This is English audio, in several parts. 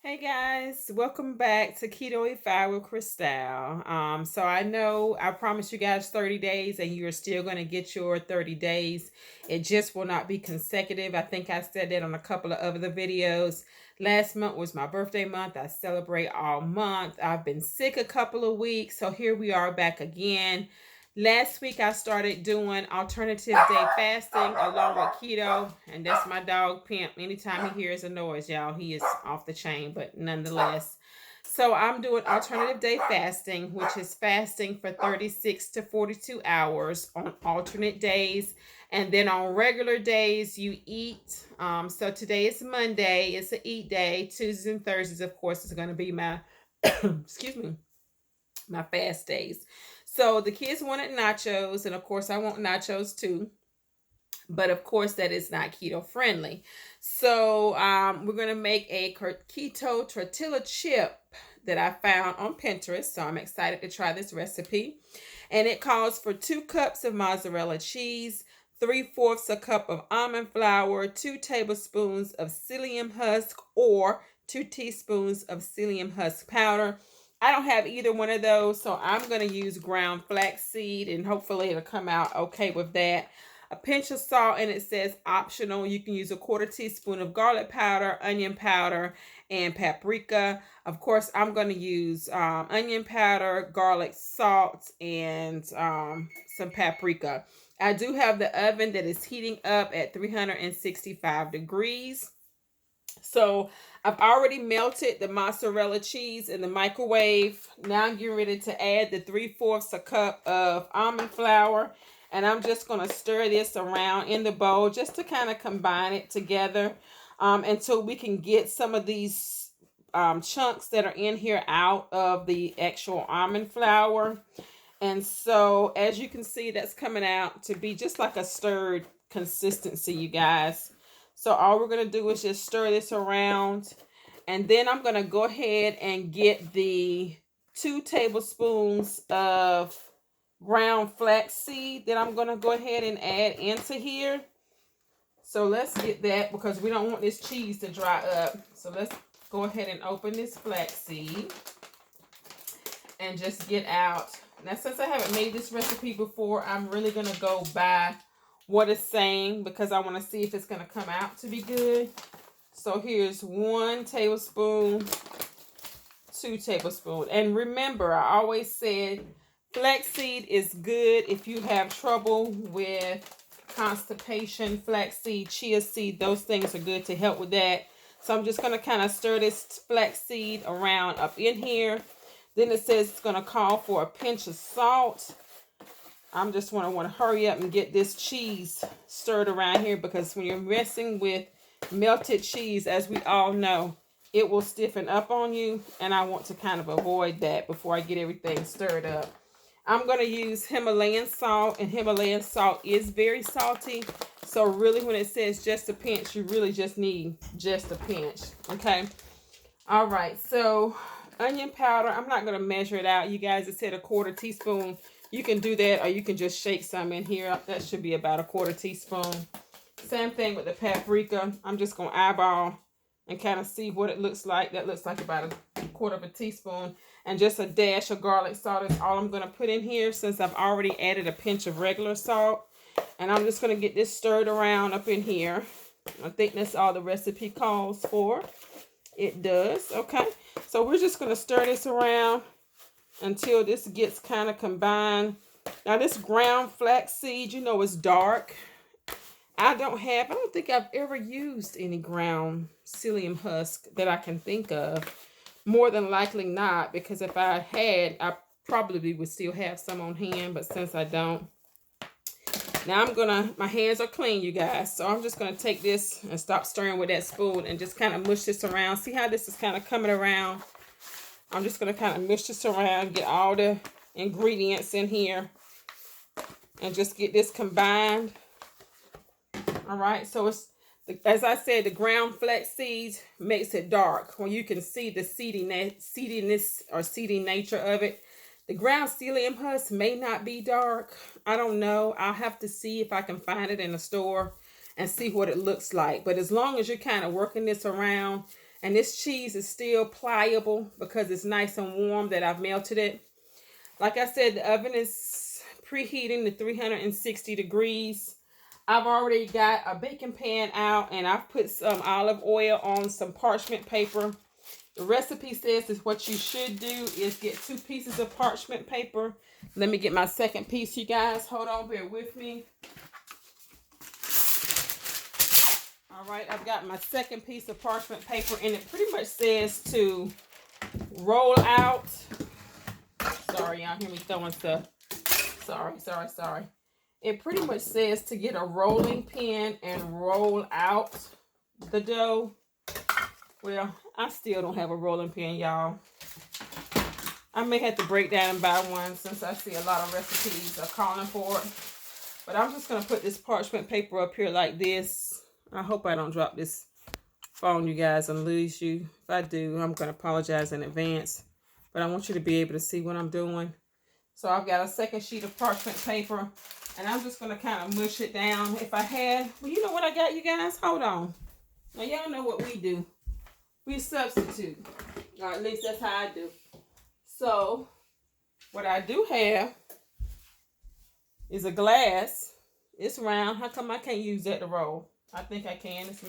Hey guys, welcome back to Keto-ified with Crystal. So I know I promised you guys 30 days and you're still going to get your 30 days. It just will not be consecutive. I think I said that on a couple of other videos. Last month was my birthday month. I celebrate all month. I've been sick a couple of weeks, so here we are back again. Last week I started doing alternative day fasting along with keto, and that's my dog Pimp. Anytime he hears a noise, y'all, he is off the chain, but nonetheless. So I'm doing alternative day fasting, which is fasting for 36 to 42 hours on alternate days. And then on regular days, you eat. So today is Monday. It's an eat day. Tuesdays and Thursdays, of course, is going to be my, excuse me, my fast days. So the kids wanted nachos, and of course I want nachos too. But of course that is not keto friendly. So we're gonna make a keto tortilla chip that I found on Pinterest. So I'm excited to try this recipe. And it calls for 2 cups of mozzarella cheese, 3/4 a cup of almond flour, 2 tablespoons of psyllium husk or 2 teaspoons of psyllium husk powder. I don't have either one of those, so I'm going to use ground flaxseed, and hopefully it'll come out okay with that. A pinch of salt, and it says optional. You can use a 1/4 teaspoon of garlic powder, onion powder, and paprika. Of course, I'm going to use onion powder, garlic, salt, and some paprika. I do have the oven that is heating up at 365 degrees. So I've already melted the mozzarella cheese in the microwave. Now I'm getting ready to add the 3/4 a cup of almond flour. And I'm just going to stir this around in the bowl just to kind of combine it together until we can get some of these chunks that are in here out of the actual almond flour. And so as you can see, that's coming out to be just like a stirred consistency, you guys. So all we're going to do is just stir this around. And then I'm going to go ahead and get the 2 tablespoons of ground flaxseed that I'm going to go ahead and add into here. So let's get that because we don't want this cheese to dry up. So let's go ahead and open this flaxseed and just get out. Now, since I haven't made this recipe before, I'm really going to go by what it's saying because I want to see if it's going to come out to be good. So here's 1 tablespoon, 2 tablespoons. And remember, I always said flaxseed is good if you have trouble with constipation. Flaxseed, chia seed, those things are good to help with that. So I'm just going to kind of stir this flaxseed around up in here. Then it says it's going to call for a pinch of salt. I'm just want to hurry up and get this cheese stirred around here because when you're messing with melted cheese, as we all know, it will stiffen up on you, and I want to kind of avoid that before I get everything stirred up. I'm going to use Himalayan salt, and Himalayan salt is very salty. So really when it says just a pinch, you really just need just a pinch, okay? All right, so onion powder, I'm not going to measure it out. You guys, it said a 1/4 teaspoon. You can do that, or you can just shake some in here. That should be about a 1/4 teaspoon. Same thing with the paprika. I'm just going to eyeball and kind of see what it looks like. That looks like about a 1/4 teaspoon. And just a dash of garlic salt is all I'm going to put in here since I've already added a pinch of regular salt. And I'm just going to get this stirred around up in here. I think that's all the recipe calls for. It does. Okay. So we're just going to stir this around until this gets kind of combined. Now this ground flaxseed, you know, is dark. I don't think I've ever used any ground psyllium husk that I can think of. More than likely not, because if I had, I probably would still have some on hand, but since I don't. Now my hands are clean, you guys, so I'm just gonna take this and stop stirring with that spoon and just kind of mush this around. See how this is kind of coming around? I'm just gonna kind of mush this around, get all the ingredients in here, and just get this combined. All right, so it's, as I said, the ground flaxseed makes it dark. When you can see the seediness or seedy nature of it. The ground psyllium husk may not be dark. I don't know. I'll have to see if I can find it in the store and see what it looks like. But as long as you're kind of working this around And this cheese is still pliable because it's nice and warm that I've melted it. Like I said, the oven is preheating to 360 degrees. I've already got a baking pan out, and I've put some olive oil on some parchment paper. The recipe says is what you should do is get 2 pieces of parchment paper. Let me get my second piece, you guys. Hold on, bear with me. All right, I've got my second piece of parchment paper, and it pretty much says to roll out. Sorry, y'all hear me throwing stuff. Sorry. It pretty much says to get a rolling pin and roll out the dough. Well, I still don't have a rolling pin, y'all. I may have to break down and buy one since I see a lot of recipes are calling for it. But I'm just going to put this parchment paper up here like this. I hope I don't drop this phone, you guys, and lose you. If I do, I'm going to apologize in advance. But I want you to be able to see what I'm doing. So I've got a second sheet of parchment paper. And I'm just going to kind of mush it down. If I had, well, you know what I got, you guys? Hold on. Now, y'all know what we do. We substitute. Or at least that's how I do. So, what I do have is a glass. It's round. How come I can't use that to roll? I think I can. It's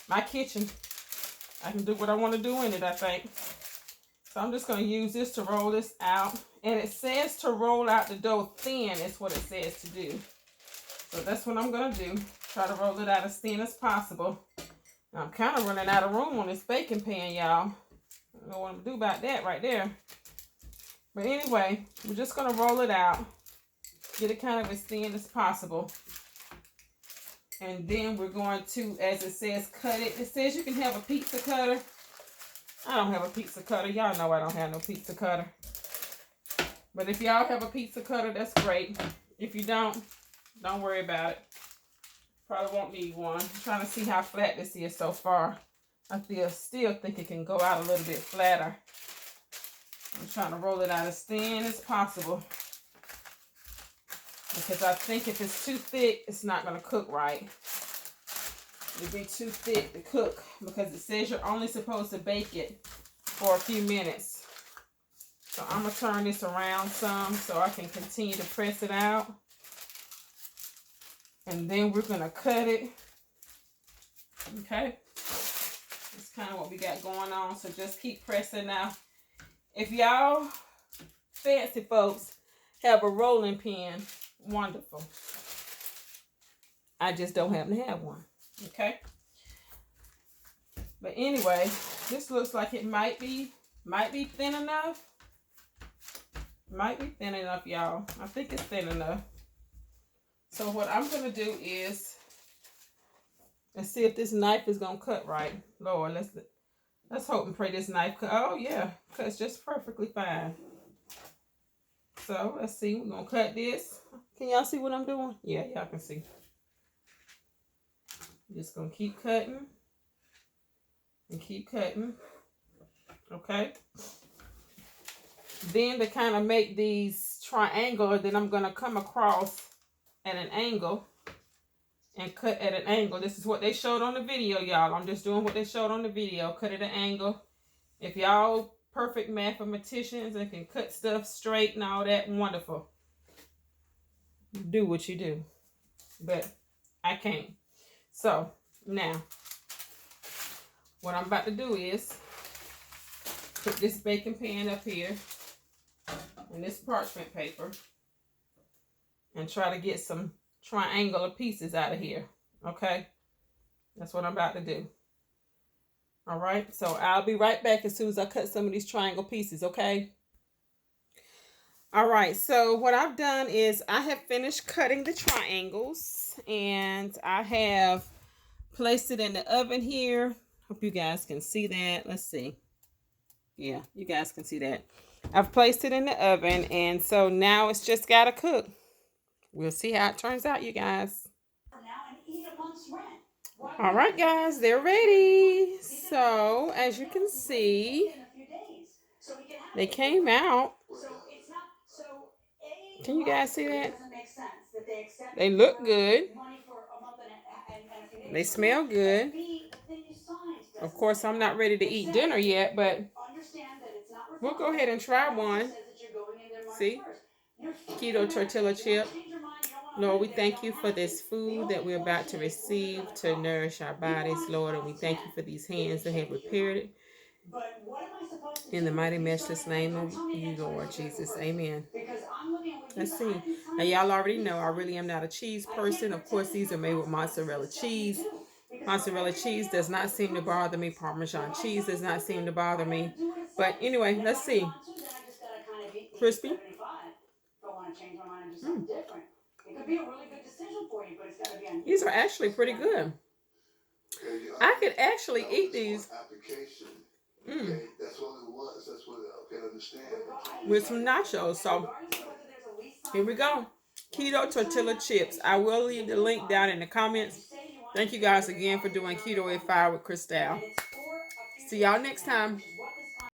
my kitchen. I can do what I want to do in it, I think. So I'm just going to use this to roll this out. And it says to roll out the dough thin is what it says to do. So that's what I'm going to do. Try to roll it out as thin as possible. Now, I'm kind of running out of room on this baking pan, y'all. I don't know what I'm going to do about that right there. But anyway, we're just going to roll it out. Get it kind of as thin as possible. And then we're going to, as it says, cut it. It says you can have a pizza cutter. I don't have a pizza cutter. Y'all know I don't have no pizza cutter. But if y'all have a pizza cutter, that's great. If you don't worry about it. Probably won't need one. I'm trying to see how flat this is so far. I still think it can go out a little bit flatter. I'm trying to roll it out as thin as possible. Because I think if it's too thick, it's not going to cook right. It'll be too thick to cook. Because it says you're only supposed to bake it for a few minutes. So I'm going to turn this around some so I can continue to press it out. And then we're going to cut it. Okay. That's kind of what we got going on. So just keep pressing now. If y'all fancy folks have a rolling pin, wonderful. I just don't happen to have one. Okay. But anyway, this looks like it might be thin enough. Might be thin enough, y'all. I think it's thin enough. So what I'm going to do is, let's see if this knife is going to cut right. Lord, let's hope and pray this knife cut. Oh, yeah. Cuts just perfectly fine. So, let's see. We're going to cut this. Can y'all see what I'm doing? Yeah, y'all can see. Just going to keep cutting. And keep cutting. Okay. Then to kind of make these triangular, then I'm going to come across at an angle and cut at an angle. This is what they showed on the video, y'all. I'm just doing what they showed on the video. Cut at an angle. If y'all perfect mathematicians and can cut stuff straight and all that, wonderful. Do what you do. But I can't. So now what I'm about to do is put this baking pan up here and this parchment paper and try to get some triangular pieces out of here. Okay? That's what I'm about to do. All right? So I'll be right back as soon as I cut some of these triangle pieces, okay? All right. So what I've done is I have finished cutting the triangles and I have placed it in the oven here. Hope you guys can see that. Let's see. Yeah, you guys can see that. I've placed it in the oven and so now it's just got to cook. We'll see how it turns out, you guys. All right, guys, they're ready. So, as you can see, they came out. Can you guys see that? They look good. They smell good. Of course, I'm not ready to eat dinner yet, but we'll go ahead and try one. See? Keto tortilla chip. Lord, we thank you for this food that we're about to receive to nourish our bodies, Lord, and we thank you for these hands that have prepared it. In the mighty, matchless name of you, Lord Jesus. Amen. Let's see. Now, y'all already know I really am not a cheese person. Of course, these are made with mozzarella cheese. Mozzarella cheese does not seem to bother me. Parmesan cheese does not seem to bother me. But anyway, let's see. Crispy. Mm. These are actually pretty good. I could actually eat these. Mm. With some nachos. So here we go. Keto tortilla chips. I will leave the link down in the comments. Thank you guys again for doing Keto-ified with Cristal. See y'all next time.